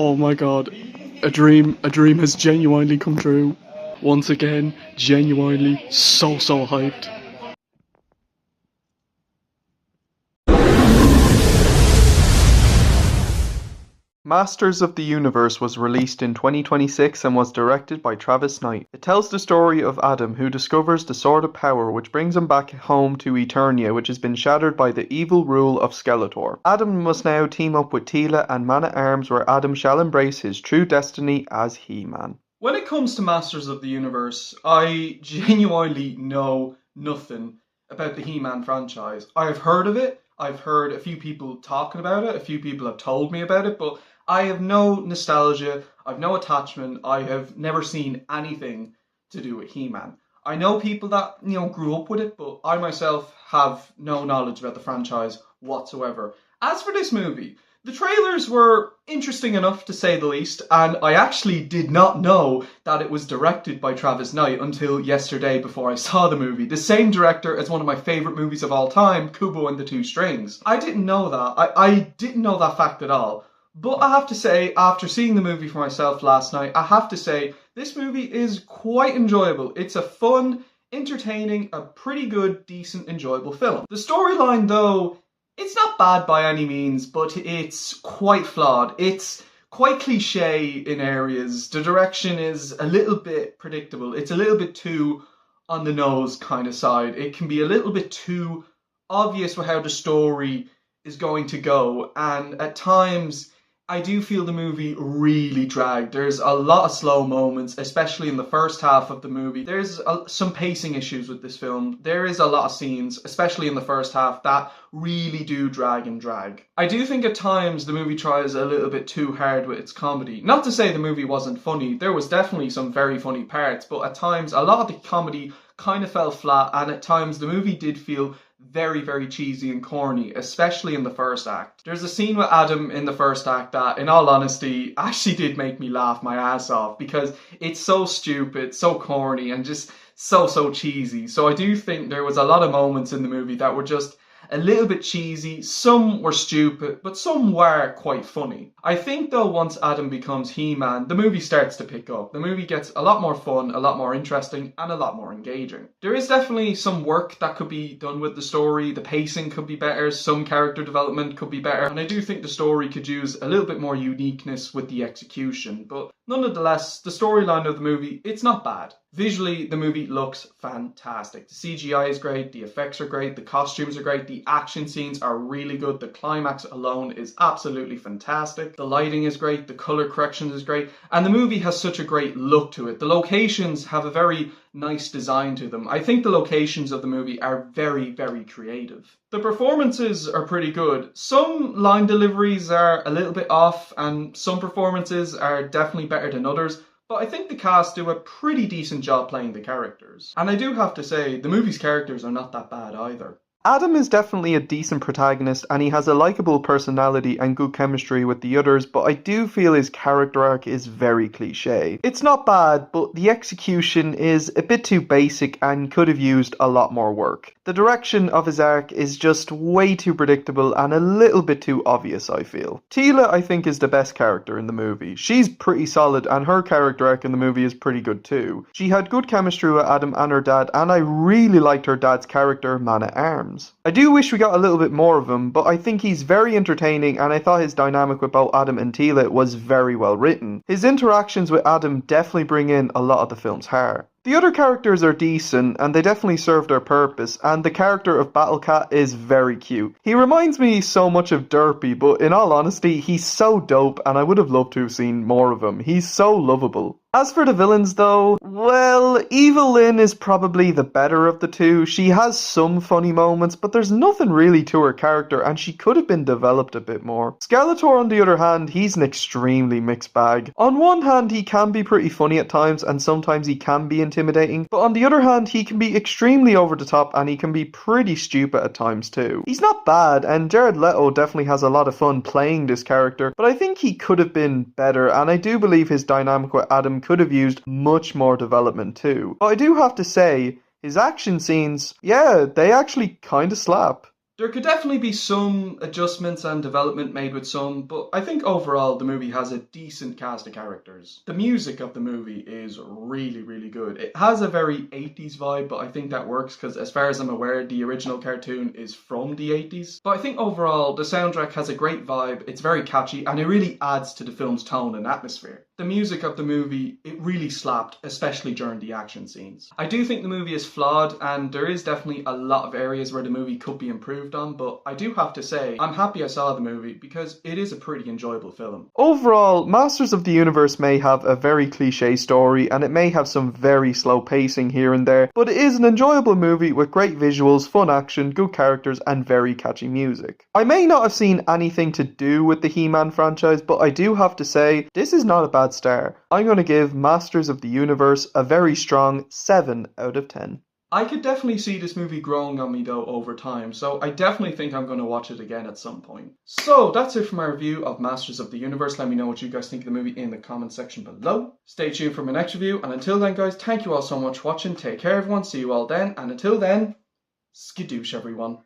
Oh my god, a dream has genuinely come true. Once again, genuinely so hyped. Masters of the Universe was released in 2026 and was directed by Travis Knight. It tells the story of Adam, who discovers the Sword of Power, which brings him back home to Eternia, which has been shattered by the evil rule of Skeletor. Adam must now team up with Teela and Man-at-Arms, where Adam shall embrace his true destiny as He-Man. When it comes to Masters of the Universe, I genuinely know nothing about the He-Man franchise. I've heard of it, I've heard a few people talking about it, a few people have told me about it, but I have no nostalgia, I've no attachment, I have never seen anything to do with He-Man. I know people that, grew up with it, but I myself have no knowledge about the franchise whatsoever. As for this movie, the trailers were interesting enough to say the least, and I actually did not know that it was directed by Travis Knight until yesterday before I saw the movie. The same director as one of my favourite movies of all time, Kubo and the Two Strings. I didn't know that. I didn't know that fact at all. But I have to say, after seeing the movie for myself last night, I have to say, this movie is quite enjoyable. It's a fun, entertaining, a pretty good, decent, enjoyable film. The storyline, though, it's not bad by any means, but it's quite flawed. It's quite cliche in areas. The direction is a little bit predictable. It's a little bit too on the nose kind of side. It can be a little bit too obvious with how the story is going to go, and at times I do feel the movie really dragged. There's a lot of slow moments, especially in the first half of the movie. There's some pacing issues with this film. There is a lot of scenes, especially in the first half, that really do drag and drag. I do think at times the movie tries a little bit too hard with its comedy. Not to say the movie wasn't funny. There was definitely some very funny parts, but at times a lot of the comedy kind of fell flat, and at times the movie did feel very cheesy and corny, especially in the first act. There's a scene with Adam in the first act that, in all honesty, actually did make me laugh my ass off, because it's so stupid, so corny, and just so cheesy. So I do think there was a lot of moments in the movie that were just a little bit cheesy. Some were stupid, but some were quite funny. I think though once Adam becomes He-Man, the movie starts to pick up. The movie gets a lot more fun, a lot more interesting, and a lot more engaging. There is definitely some work that could be done with the story. The pacing could be better, some character development could be better, and I do think the story could use a little bit more uniqueness with the execution. But nonetheless, the storyline of the movie, it's not bad. Visually, the movie looks fantastic. The CGI is great, the effects are great, the costumes are great, the action scenes are really good, the climax alone is absolutely fantastic, the lighting is great, the colour correction is great, and the movie has such a great look to it. The locations have a very nice design to them. I think the locations of the movie are very creative. The performances are pretty good. Some line deliveries are a little bit off, and some performances are definitely better than others. But I think the cast do a pretty decent job playing the characters. And I do have to say, the movie's characters are not that bad either. Adam is definitely a decent protagonist, and he has a likable personality and good chemistry with the others, but I do feel his character arc is very cliche. It's not bad, but the execution is a bit too basic and could have used a lot more work. The direction of his arc is just way too predictable and a little bit too obvious, I feel. Teela, I think, is the best character in the movie. She's pretty solid, and her character arc in the movie is pretty good too. She had good chemistry with Adam and her dad, and I really liked her dad's character, Man-at-Arms. I do wish we got a little bit more of him, but I think he's very entertaining, and I thought his dynamic with both Adam and Teela was very well written. His interactions with Adam definitely bring in a lot of the film's heart. The other characters are decent, and they definitely serve their purpose, and the character of Battle Cat is very cute. He reminds me so much of Derpy, but in all honesty, he's so dope, and I would have loved to have seen more of him. He's so lovable. As for the villains though, well, Evil Lynn is probably the better of the two. She has some funny moments, but there's nothing really to her character, and she could have been developed a bit more. Skeletor, on the other hand, he's an extremely mixed bag. On one hand, he can be pretty funny at times, and sometimes he can be intimidating, but on the other hand, he can be extremely over the top, and he can be pretty stupid at times too. He's not bad, and Jared Leto definitely has a lot of fun playing this character, but I think he could have been better, and I do believe his dynamic with Adam could have used much more development too. But I do have to say, his action scenes, yeah, they actually kinda slap. There could definitely be some adjustments and development made with some, but I think overall the movie has a decent cast of characters. The music of the movie is really, really good. It has a very 80s vibe, but I think that works because as far as I'm aware, the original cartoon is from the 80s. But I think overall the soundtrack has a great vibe, it's very catchy, and it really adds to the film's tone and atmosphere. The music of the movie, it really slapped, especially during the action scenes. I do think the movie is flawed, and there is definitely a lot of areas where the movie could be improved on, but I do have to say, I'm happy I saw the movie because it is a pretty enjoyable film. Overall, Masters of the Universe may have a very cliche story and it may have some very slow pacing here and there, but it is an enjoyable movie with great visuals, fun action, good characters, and very catchy music. I may not have seen anything to do with the He-Man franchise, but I do have to say, this is not a bad start. I'm going to give Masters of the Universe a very strong 7 out of 10. I could definitely see this movie growing on me though over time, so I definitely think I'm going to watch it again at some point. So that's it for my review of Masters of the Universe. Let me know what you guys think of the movie in the comment section below. Stay tuned for my next review, and until then guys, thank you all so much for watching. Take care everyone, see you all then, and until then, skadoosh everyone.